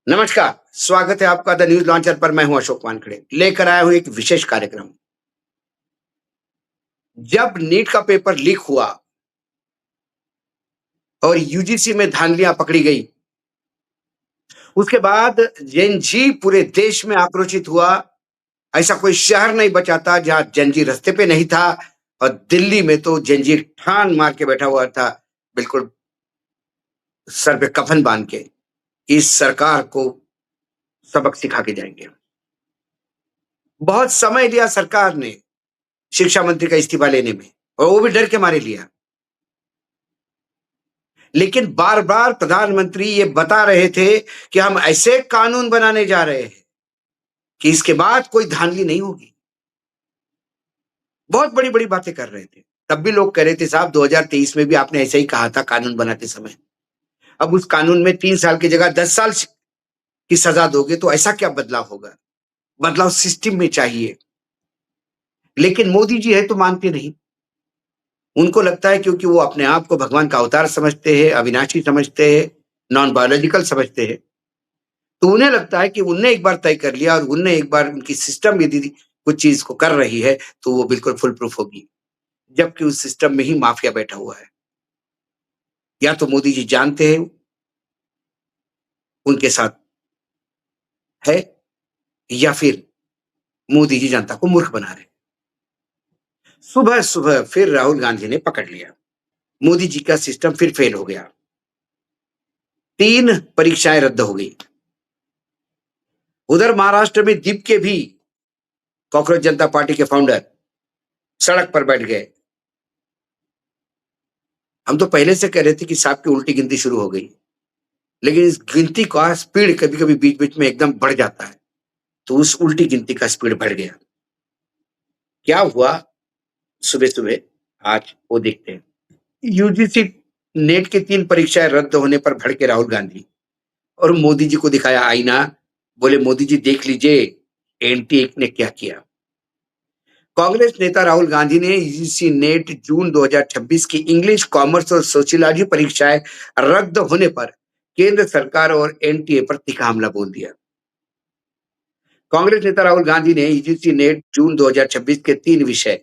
नमस्कार, स्वागत है आपका द न्यूज़ लॉन्चर पर। मैं हूं अशोक वानखेड़े, लेकर आया हूं एक विशेष कार्यक्रम। जब नीट का पेपर लीक हुआ और यूजीसी में धांधलियां पकड़ी गई, उसके बाद जेन जी पूरे देश में आक्रोशित हुआ। ऐसा कोई शहर नहीं बचा था जहां जेन जी रास्ते पे नहीं था। और दिल्ली में तो जेन जी ठान मार के बैठा हुआ था, बिल्कुल सर पे कफन बांध के, इस सरकार को सबक सिखा के जाएंगे। बहुत समय लिया सरकार ने शिक्षा मंत्री का इस्तीफा लेने में, और वो भी डर के मारे लिया। लेकिन बार-बार प्रधानमंत्री ये बता रहे थे कि हम ऐसे कानून बनाने जा रहे हैं कि इसके बाद कोई धांधली नहीं होगी। बहुत बड़ी-बड़ी बातें कर रहे थे। तब भी लोग कह रहे थे साहब 2023 में भी आपने ऐसे ही कहा था कानून बनाते समय। अब उस कानून में 3 साल की जगह 10 साल की सजा दोगे तो ऐसा क्या बदलाव होगा? बदलाव सिस्टम में चाहिए। लेकिन मोदी जी है तो मानते नहीं। उनको लगता है क्योंकि वो अपने आप को भगवान का अवतार समझते हैं, अविनाशी समझते हैं, नॉन बायोलॉजिकल समझते हैं। तो उन्हें लगता है कि उनने एक बार तय कर लिया और उनने एक बार उनकी सिस्टम यदि कुछ चीज को कर रही है तो वो बिल्कुल फुल प्रूफ होगी। जबकि उस सिस्टम में ही माफिया बैठा हुआ है। या तो मोदी जी जानते हैं उनके साथ है, या फिर मोदी जी जनता को मूर्ख बना रहे। सुबह सुबह फिर राहुल गांधी ने पकड़ लिया। मोदी जी का सिस्टम फिर फेल हो गया। 3 परीक्षाएं रद्द हो गई। उधर महाराष्ट्र में दीप के भी कॉकरोच जनता पार्टी के फाउंडर सड़क पर बैठ गए। हम तो पहले से कह रहे थे कि सांप की उल्टी गिनती शुरू हो गई। लेकिन इस गिनती का स्पीड कभी-कभी बीच-बीच में एकदम बढ़ जाता है। तो उस उल्टी गिनती का स्पीड बढ़ गया। क्या हुआ सुबह-सुबह आज वो देखते हैं। यूजीसी नेट की 3 परीक्षाएं रद्द होने पर भड़के राहुल गांधी और मोदी जी को दिखाया आईना। बोले मोदी जी देख लीजिए एनटीए ने क्या किया। कांग्रेस नेता राहुल गांधी ने यूजीसी नेट जून 2026 की इंग्लिश, कॉमर्स और सोशियोलॉजी परीक्षाएं रद्द होने पर केंद्र सरकार और एनटीए पर तीखा हमला बोल दिया। कांग्रेस नेता राहुल गांधी ने यूजीसी नेट जून 2026 के 3 विषय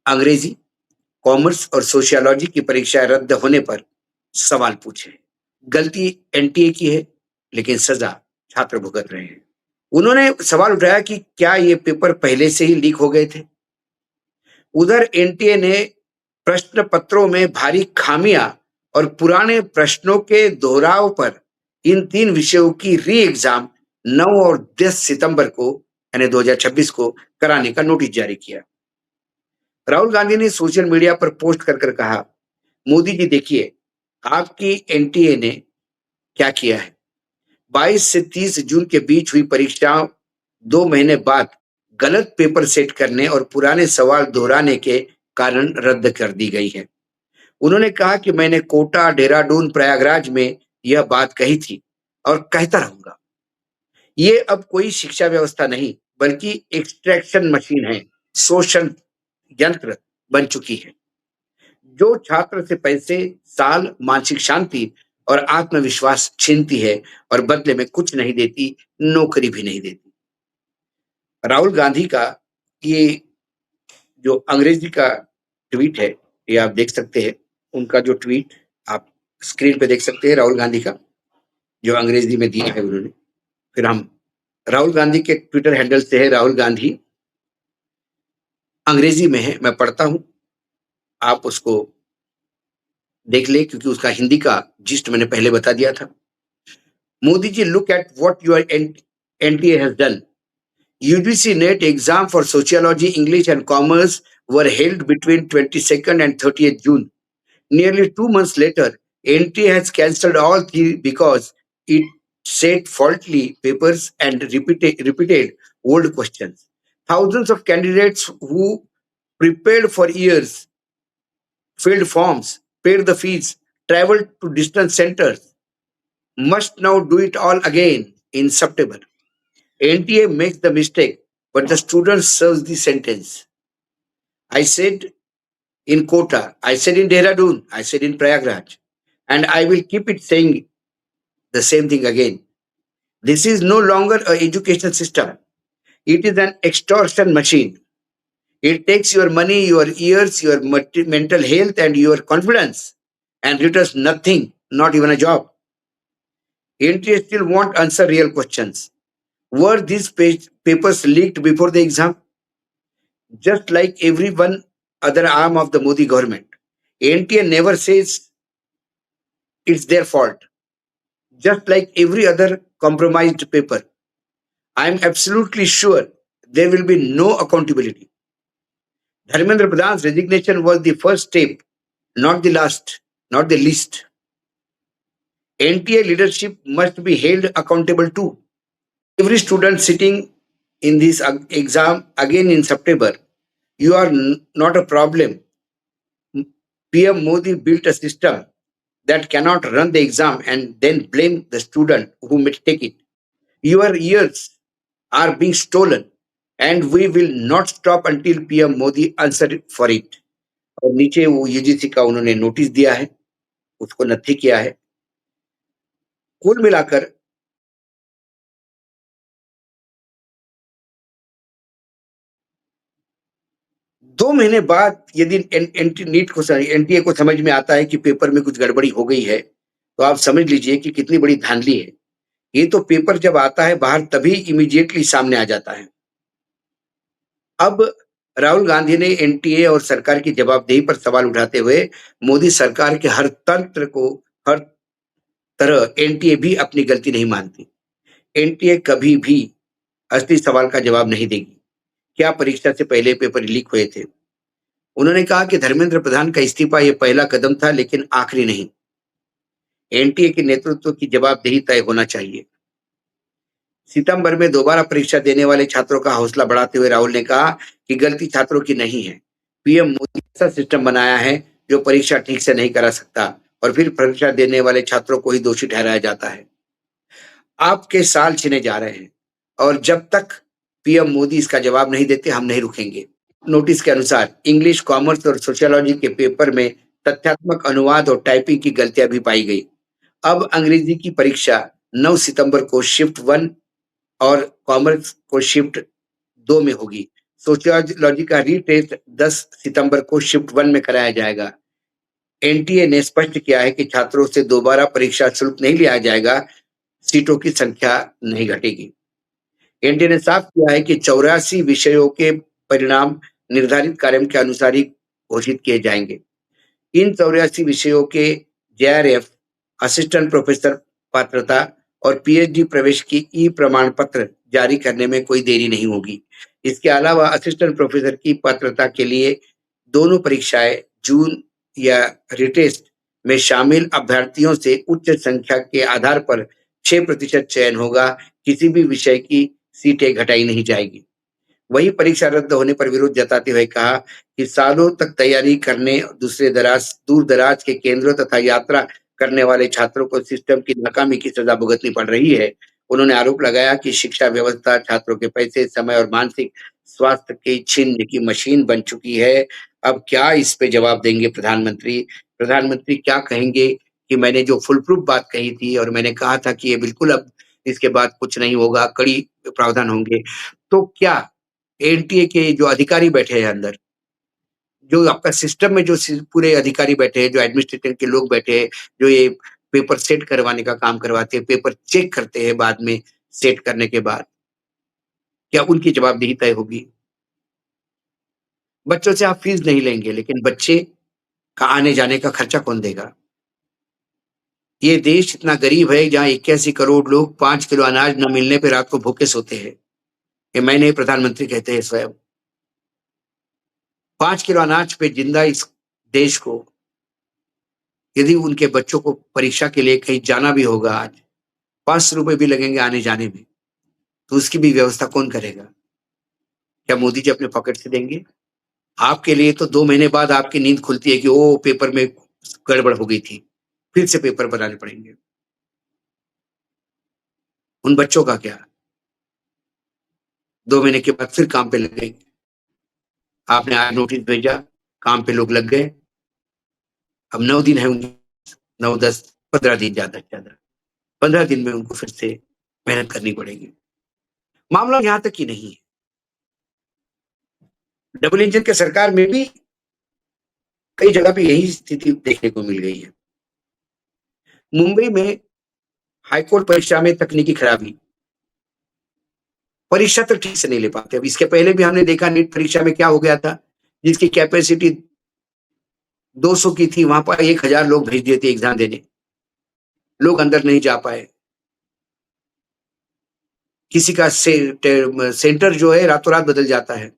अंग्रेजी, कॉमर्स और सोशियोलॉजी की परीक्षाएं रद्द होने पर सवाल पूछे। गलती एनटीए की है, लेकिन सजा छात्र भुगत रहे हैं। उन्होंने सवाल उठाया कि क्या ये पेपर पहले से ही लीक हो गए थे। उधर एनटीए ने प्रश्न पत्रों में भारी खामियां और पुराने प्रश्नों के दोहराव पर इन 3 विषयों की री एग्जाम 9 और 10 सितंबर को यानी 2026 को कराने का नोटिस जारी किया। राहुल गांधी ने सोशल मीडिया पर पोस्ट कर कहा, मोदी जी देखिए आपकी एनटीए ने क्या किया है। 22 से 30 जून के बीच हुई परीक्षाओं 2 महीने बाद गलत पेपर सेट करने और पुराने सवाल दोहराने के कारण रद्द कर दी गई है। उन्होंने कहा कि मैंने कोटा, देहरादून, प्रयागराज में यह बात कही थी और कहता रहूंगा। ये अब कोई शिक्षा व्यवस्था नहीं, बल्कि एक्सट्रैक्शन मशीन है, शोषण यंत्र बन चुकी है, जो छात्र से पैसे, साल, मानसिक शांति और आत्मविश्वास छीनती है और बदले में कुछ नहीं देती, नौकरी भी नहीं देती। राहुल गांधी का ये जो अंग्रेजी का ट्वीट है, ये आप देख सकते हैं। उनका जो ट्वीट आप स्क्रीन पे देख सकते हैं, राहुल गांधी का जो अंग्रेजी में दिया है उन्होंने। फिर हम राहुल गांधी के ट्विटर हैंडल से है राहुल गांधी, अंग्रेजी में है, मैं पढ़ता हूँ, आप उसको देख ले क्योंकि उसका हिंदी का जिस्ट मैंने पहले बता दिया था। Modi ji, look at what your NTA has done. UGC NET exam for sociology, English and commerce were held between 22nd and 30th June. Nearly 2 months later, NTA has cancelled all three because it set faulty papers and repeated old questions. Thousands of candidates who prepared for years, filled forms, paid the fees, traveled to distant centers, must now do it all again in September. NTA makes the mistake, but the student serves the sentence. I said in Kota, I said in Dehradun, I said in Prayagraj, and I will keep it saying the same thing again. This is no longer an education system. It is an extortion machine. It takes your money, your years, your mental health, and your confidence and returns nothing, not even a job. NTA still won't answer real questions. Were these papers leaked before the exam? Just like every one other arm of the Modi government, NTA never says it's their fault. Just like every other compromised paper, I am absolutely sure there will be no accountability. Dharmendra Pradhan's resignation was the first step, not the last, not the least. NTA leadership must be held accountable too. Every student sitting in this exam again in September, you are not a problem. PM Modi built a system that cannot run the exam and then blame the student who may take it. Your years are being stolen and we will not stop until PM Modi answer for it. और नीचे वो UGC का उन्होंने notice दिया है, उसको नथी किया है। कुल मिलाकर 2 महीने बाद यदि एनटीए को समझ में आता है कि पेपर में कुछ गड़बड़ी हो गई है, तो आप समझ लीजिए कि कितनी बड़ी धांधली है। ये तो पेपर जब आता है बाहर तभी इमीडिएटली सामने आ जाता है। अब राहुल गांधी ने एनटीए और सरकार की जवाबदेही पर सवाल उठाते हुए मोदी सरकार के हर तंत्र को हर तरह एनटीए भी अपनी गलती नहीं मानती। एनटीए कभी भी असली सवाल का जवाब नहीं देगी। क्या परीक्षा से पहले पेपर लीक हुए थे? उन्होंने कहा कि धर्मेंद्र प्रधान का इस्तीफा ये पहला कदम था लेकिन आखिरी नहीं। एनटीए के नेतृत्व की जवाबदेही तय होना चाहिए। सितंबर में दोबारा परीक्षा देने वाले छात्रों का हौसला बढ़ाते हुए राहुल ने कहा कि गलती छात्रों की नहीं है। पीएम मोदी ऐसा सिस्टम बनाया है जो परीक्षा ठीक से नहीं करा सकता और फिर परीक्षा देने वाले छात्रों को ही दोषी ठहराया जाता है। आपके साल छिने जा रहे हैं और जब तक पीएम मोदी इसका जवाब नहीं देते हम नहीं रुकेंगे। नोटिस के अनुसार इंग्लिश, कॉमर्स और सोशियोलॉजी के पेपर में तथ्यात्मक अनुवाद और टाइपिंग की गलतियां भी पाई गई। अब अंग्रेजी की परीक्षा 9 सितंबर को शिफ्ट 1 और कॉमर्स को शिफ्ट 2 में होगी। सोशियोलॉजी का रीटेस्ट 10 सितंबर को शिफ्ट 1 में कराया जाएगा। एनटीए ने स्पष्ट किया है कि छात्रों से दोबारा परीक्षा शुल्क नहीं लिया जाएगा, सीटों की संख्या नहीं घटेगी। एनटीए ने साफ किया है कि 84 विषयों के परिणाम निर्धारित कार्यक्रम के अनुसार ही घोषित किए जाएंगे। इन 84 विषयों के जेआरएफ, असिस्टेंट प्रोफेसर पात्रता और पीएचडी प्रवेश की ई प्रमाण पत्र जारी करने में कोई देरी नहीं होगी। इसके अलावा असिस्टेंट प्रोफेसर की पात्रता के लिए दोनों परीक्षाएं जून या रिटेस्ट में शामिल अभ्यर्थियों से उच्च संख्या के आधार पर 6% चयन होगा। किसी भी विषय की सीटें घटाई नहीं जाएगी। वही परीक्षा रद्द होने पर विरोध जताते हुए कहा कि सालों तक तैयारी करने दूर दराज के केंद्रों तथा यात्रा करने वाले छात्रों को सिस्टम की नाकामी की सजा भुगतनी पड़ रही है। उन्होंने आरोप लगाया कि शिक्षा व्यवस्था छात्रों के पैसे, समय और मानसिक स्वास्थ्य के छीनने की मशीन बन चुकी है। अब क्या इस पे जवाब देंगे प्रधानमंत्री? प्रधानमंत्री क्या कहेंगे कि मैंने जो फुल प्रूफ बात कही थी और मैंने कहा था कि ये बिल्कुल अब इसके बाद कुछ नहीं होगा, कड़ी प्रावधान होंगे। तो क्या एनटीए के जो अधिकारी बैठे हैं अंदर, जो आपका सिस्टम में जो पूरे अधिकारी बैठे हैं, जो एडमिनिस्ट्रेटर के लोग बैठे हैं, जो ये पेपर सेट करवाने का काम करवाते हैं, पेपर चेक करते हैं बाद में सेट करने के बाद, क्या उनकी जवाबदेही तय होगी? बच्चों से आप फीस नहीं लेंगे, लेकिन बच्चे का आने-जाने का खर्चा कौन देगा? ये देश इतना गरीब है जहाँ 81 करोड़ लोग 5 किलो अनाज न मिलने पे रात को भूखे सोते हैं। ये मैं नहीं, प्रधानमंत्री कहते हैं स्वयं। 5 किलो अनाज पे जिंदा इस देश को यदि उनके बच्चों को परीक्षा के लिए कहीं जाना भी होगा आज, 500 रुपए भी लगेंगे आने-जाने में, तो उसकी भी व्यवस्था कौन करेगा? क्या मोदी जी अपने पॉकेट से देंगे? आपके लिए तो 2 महीने बाद आपकी नींद खुलती है कि ओह! पेपर में गड़बड़ हो गई थी, फिर से पेपर बनाने पड़ेंगे। उन बच्चों का क्या? 2 महीने के बाद फिर काम पे लग गए। आपने आज नोटिस भेजा, काम पे लोग लग गए। अब 9 दिन है उनके 9, 10, 15 दिन ज़्यादा से ज़्यादा। 15 दिन में उनको फिर से मेहनत करनी पड़ेगी। मामला यहाँ तक ही नहीं है। डबल इंजन के सरकार में भी कई जगह पे यही स्थिति देखने को मिल गई है। मुंबई में हाईकोर्ट परीक्षा में तकनीकी खराबी, परीक्षा तो ठीक से नहीं ले पाते। अब इसके पहले भी हमने देखा नीट परीक्षा में क्या हो गया था, जिसकी कैपेसिटी 200 की थी, वहां पर 1000 लोग भेज दिए थे एग्जाम देने। लोग अंदर नहीं जा पाए। किसी का सेंटर जो है रातों रात बदल जाता है।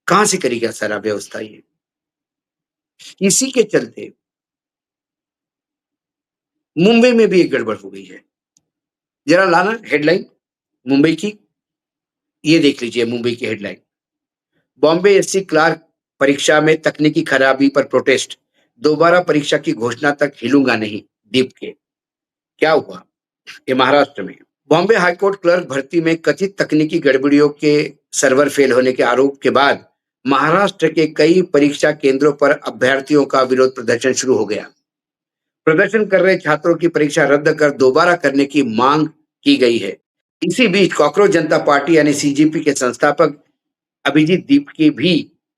कहां से करेगा सारा व्यवस्था ये? इसी के चलते मुंबई में भी एक गड़बड़ हो गई है। जरा लाना हेडलाइन मुंबई की, ये देख लीजिए मुंबई की हेडलाइन। बॉम्बे एससी क्लार्क परीक्षा में तकनीकी खराबी पर प्रोटेस्ट, दोबारा परीक्षा की घोषणा तक हिलूंगा नहीं, दीप के। क्या हुआ? ये महाराष्ट्र में बॉम्बे हाईकोर्ट क्लर्क भर्ती में कथित तकनीकी गड़बड़ियों के सर्वर फेल होने के आरोप के बाद महाराष्ट्र के कई परीक्षा केंद्रों पर अभ्यर्थियों का विरोध प्रदर्शन शुरू हो गया। प्रदर्शन कर रहे छात्रों की परीक्षा रद्द कर दोबारा करने की मांग की गई है। इसी बीच कॉकरोच जनता पार्टी यानी सीजेपी के संस्थापक अभिजीत दीपकी भी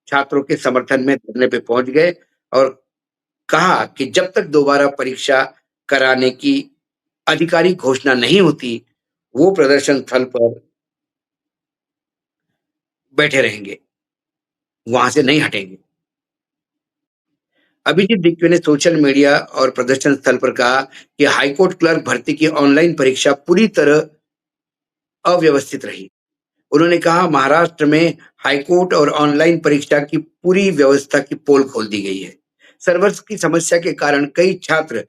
छात्रों के समर्थन में धरने पे पहुंच गए और कहा कि जब तक दोबारा परीक्षा कराने की आधिकारिक घोषणा नहीं होती, वो प्रदर्शन स्थल पर बैठे रहेंगे, वहां से नहीं हटेंगे। अभिजीत दीपकी ने सोशल मीडिया और प्रदर्शन स्थल पर कहा कि हाईकोर्ट क्लर्क भर्ती की ऑनलाइन परीक्षा पूरी तरह अव्यवस्थित रही। उन्होंने कहा महाराष्ट्र में हाईकोर्ट और ऑनलाइन परीक्षा की पूरी व्यवस्था की पोल खोल दी गई है। सर्वर्स की समस्या के कारण कई छात्र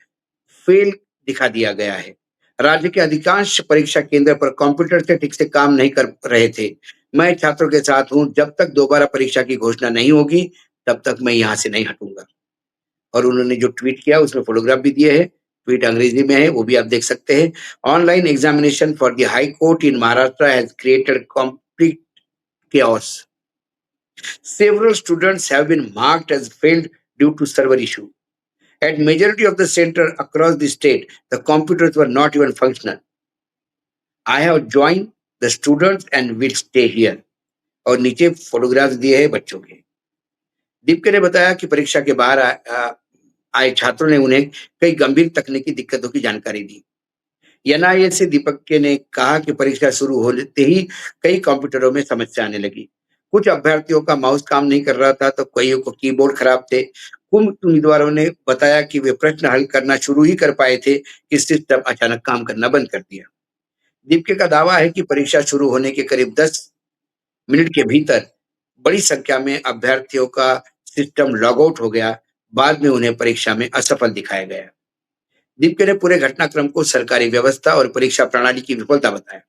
फेल दिखा दिया गया है। राज्य के अधिकांश परीक्षा केंद्र पर कंप्यूटर से ठीक से काम नहीं कर रहे थे। मैं छात्रों के साथ हूं, जब तक दोबारा परीक्षा की घोषणा नहीं होगी तब तक मैं यहाँ से नहीं हटूंगा। और उन्होंने जो ट्वीट किया उसमें फोटोग्राफ भी दिए हैं। ट्वीट अंग्रेजी में है, वो भी आप देख सकते हैं। Online examination for the high court in Maharashtra has created complete chaos. Several students have been marked as failed due to server issue. At majority of the center across the state, the computers were not even functional. I have joined the students and will stay here. और नीचे photographs दिए हैं बच्चों के। दीपके ने बताया कि परीक्षा के बाहर आए छात्रों ने उन्हें कई गंभीर तकनीकी दिक्कतों की जानकारी दी। एनआईए से दीपक के ने कहा कि परीक्षा शुरू होते ही कई कंप्यूटरों में समस्या आने लगी। कुछ अभ्यर्थियों का माउस काम नहीं कर रहा था तो कईयों को कीबोर्ड खराब थे। कुछ उम्मीदवारों ने बताया कि वे प्रश्न हल करना शुरू ही कर पाए थे कि सिस्टम अचानक काम करना बंद कर दिया। दीपके का दावा है कि परीक्षा शुरू होने के करीब 10 मिनट के भीतर बड़ी संख्या में अभ्यर्थियों का सिस्टम लॉग आउट हो गया। बाद में उन्हें परीक्षा में असफल दिखाया गया। दीपके ने पूरे घटनाक्रम को सरकारी व्यवस्था और परीक्षा प्रणाली की विफलता बताया।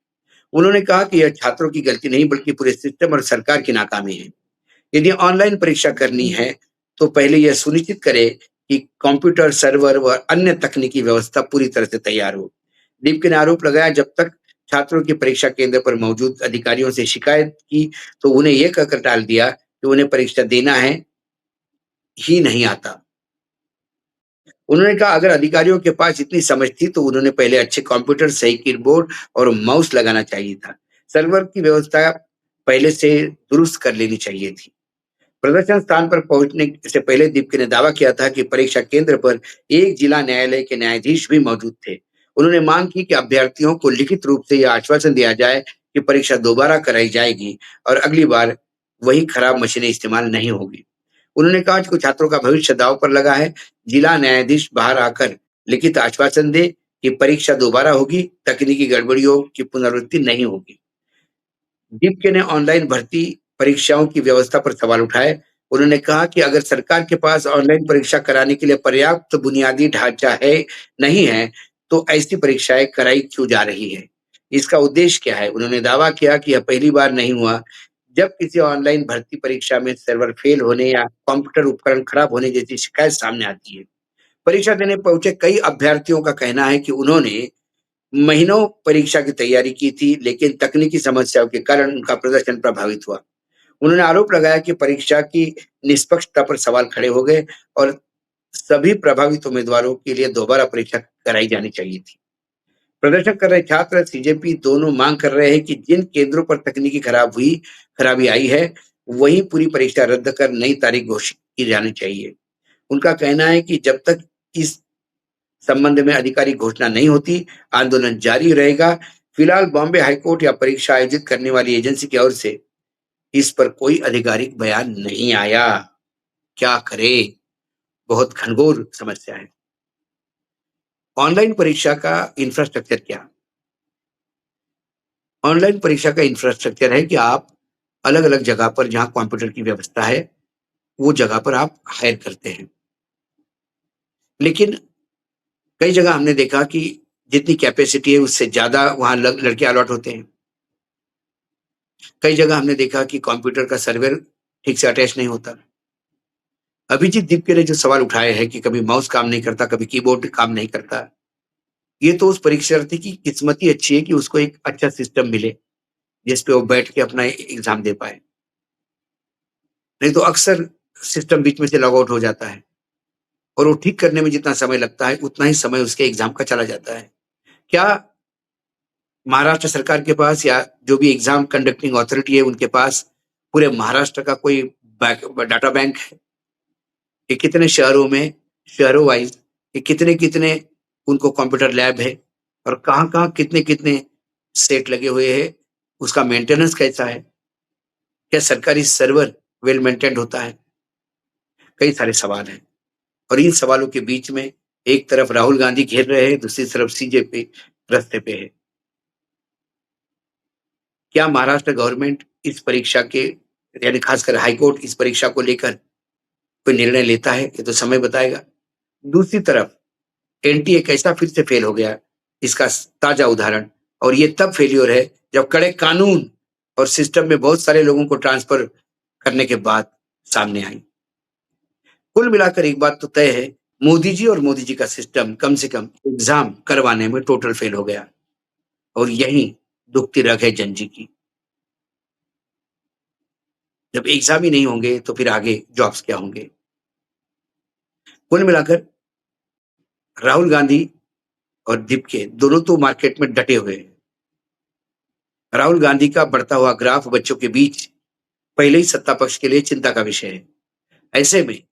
उन्होंने कहा कि यह छात्रों की गलती नहीं बल्कि पूरे सिस्टम और सरकार की नाकामी है। यदि ऑनलाइन परीक्षा करनी है तो पहले यह सुनिश्चित करे कि कंप्यूटर सर्वर व अन्य तकनीकी व्यवस्था पूरी तरह से तैयार हो। दीपके ने आरोप लगाया जब तक छात्रों की परीक्षा केंद्र पर मौजूद अधिकारियों से शिकायत की तो उन्हें यह कहकर टाल दिया कि उन्हें परीक्षा देना है ही नहीं आता। उन्होंने कहा अगर अधिकारियों के पास इतनी समझ थी तो उन्होंने पहले अच्छे कंप्यूटर, सही कीबोर्ड और माउस लगाना चाहिए था। सर्वर की व्यवस्था पहले से दुरुस्त कर लेनी चाहिए थी। प्रदर्शन स्थान पर पहुंचने से पहले दीपके ने दावा किया था कि परीक्षा केंद्र पर एक जिला न्यायालय के न्यायाधीश भी मौजूद थे। उन्होंने मांग की कि अभ्यर्थियों को लिखित रूप से यह आश्वासन दिया जाए कि परीक्षा दोबारा कराई जाएगी और अगली बार वही खराब मशीनें इस्तेमाल नहीं होगी। उन्होंने कहा कि कुछ छात्रों का भविष्य दांव पर लगा है। जिला न्यायाधीश बाहर आकर लिखित आश्वासन दे कि परीक्षा दोबारा होगी, तकनीकी गड़बड़ियों की पुनरावृत्ति नहीं होगी। दीपके ने ऑनलाइन भर्ती परीक्षाओं की व्यवस्था पर सवाल उठाए। उन्होंने कहा कि अगर सरकार के पास ऑनलाइन परीक्षा कराने के लिए पर्याप्त बुनियादी ढांचा है नहीं है, तो ऐसी परीक्षाएं कराई क्यों जा रही है? इसका उद्देश्य क्या है? उन्होंने दावा किया कि यह पहली बार नहीं हुआ जब किसी ऑनलाइन भर्ती परीक्षा में सर्वर फेल होने या कंप्यूटर उपकरण खराब होने जैसी शिकायत सामने आती है। परीक्षा देने पहुंचे कई अभ्यर्थियों का कहना है कि उन्होंने महीनों परीक्षा की तैयारी की थी, लेकिन तकनीकी समस्याओं के कारण उनका प्रदर्शन प्रभावित हुआ। उन्होंने आरोप लगाया कि परीक्षा की निष्पक्षता पर सवाल खड़े हो गए और सभी प्रभावित उम्मीदवारों के लिए दोबारा परीक्षा कराई जानी चाहिए थी। प्रदर्शन कर रहे छात्र सीजेपी दोनों मांग कर रहे हैं कि जिन केंद्रों पर तकनीकी खराबी आई है, वहीं पूरी परीक्षा रद्द कर नई तारीख घोषित की जानी चाहिए। उनका कहना है कि जब तक इस संबंध में आधिकारिक घोषणा नहीं होती, आंदोलन जारी रहेगा। फिलहाल बॉम्बे हाईकोर्ट या परीक्षा आयोजित करने वाली एजेंसी की ओर से इस पर कोई आधिकारिक बयान नहीं आया। क्या करें? बहुत घनघोर समस्या है। ऑनलाइन परीक्षा का इंफ्रास्ट्रक्चर क्या? ऑनलाइन परीक्षा का इंफ्रास्ट्रक्चर है कि आप अलग-अलग जगह पर जहाँ कंप्यूटर की व्यवस्था है, वो जगह पर आप हायर करते हैं। लेकिन कई जगह हमने देखा कि जितनी कैपेसिटी है उससे ज़्यादा वहाँ ल लड़के अलॉट होते हैं। कई जगह हमने देखा कि कंप्यूटर का सर्वर ठीक से अटैच नहीं होता। अभिजीत दीपके ने जो सवाल उठाए हैं कि कभी माउस काम नहीं करता, कभी कीबोर्ड काम नहीं करता, ये तो उस परीक्षार्थी की किस्मत ही अच्छी है कि उसको एक अच्छा सिस्टम मिले, जिस पे वो बैठ के अपना एग्ज़ाम दे पाए। नहीं तो अक्सर सिस्टम बीच में से लॉग आउट हो जाता है और वो ठीक करने में जितना समय लगता है, उतना ही समय उसके एग्ज़ाम का चला जाता है। क्या महाराष्ट्र सरकार के पास या जो भी एग्ज़ाम कंडक्टिंग अथॉरिटी है, उनके पास पूरे महाराष्ट्र का कोई डाटा बैंक है? कि कितने शहरों में, शहरों वाइज़ कि कितने-कितने उनको कंप्यूटर लैब है और कहाँ-कहाँ कितने-कितने सेट लगे हुए हैं, उसका मेंटेनेंस कैसा है? क्या सरकारी सर्वर वेल मेंटेन्ड होता है? कई सारे सवाल हैं और इन सवालों के बीच में एक तरफ राहुल गांधी घेर रहे हैं, दूसरी तरफ सीजेपी रास्ते पे है। क्या महाराष्ट्र गवर्नमेंट इस परीक्षा के यानी खासकर हाई कोर्ट इस परीक्षा को लेकर कोई निर्णय लेता है? ये तो समय बताएगा। दूसरी तरफ एनटीए कैसा फिर से फेल हो गया, इसका ताजा उदाहरण और ये तब फेल्योर है जब कड़े कानून और सिस्टम में बहुत सारे लोगों को ट्रांसफर करने के बाद सामने आई। कुल मिलाकर एक बात तो तय है, मोदी जी और मोदी जी का सिस्टम कम से कम एग्जाम करवाने में टोटल फेल हो गया और यही दुखती रग है जन जी की। जब एग्जाम ही नहीं होंगे तो फिर आगे जॉब्स क्या होंगे? कुल मिलाकर राहुल गांधी और दीपके दोनों तो मार्केट में डटे हुए हैं। राहुल गांधी का बढ़ता हुआ ग्राफ बच्चों के बीच पहले ही सत्ता पक्ष के लिए चिंता का विषय है। ऐसे में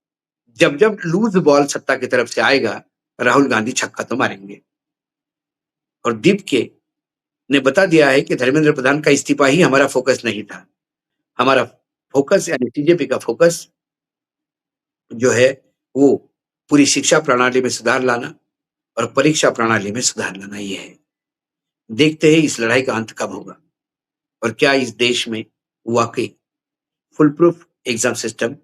जब लूज बॉल सत्ता की तरफ से आएगा, राहुल गांधी छक्का तो मारेंगे और दीपके ने बता दिया है कि धर्मेंद्र प्रधान का इस्तीफा ही हमारा फोकस नहीं था। हमारा फोकस यानी बीजेपी का फोकस जो है वो पूरी शिक्षा प्रणाली में सुधार लाना और परीक्षा प्रणाली में सुधार लाना ये है। देखते हैं इस लड़ाई का अंत कब होगा और क्या इस देश में वाक़ई फुल प्रूफ एग्ज़ाम सिस्टम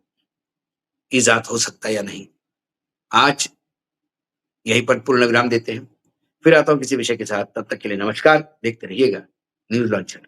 ईज़ाद हो सकता है या नहीं? आज यहीं पर पूर्ण विराम देते हैं। फिर आता हूँ किसी विषय के साथ, तब तक के लिए नमस्कार। देखते रहिएगा न्यूज़ लॉन्चर।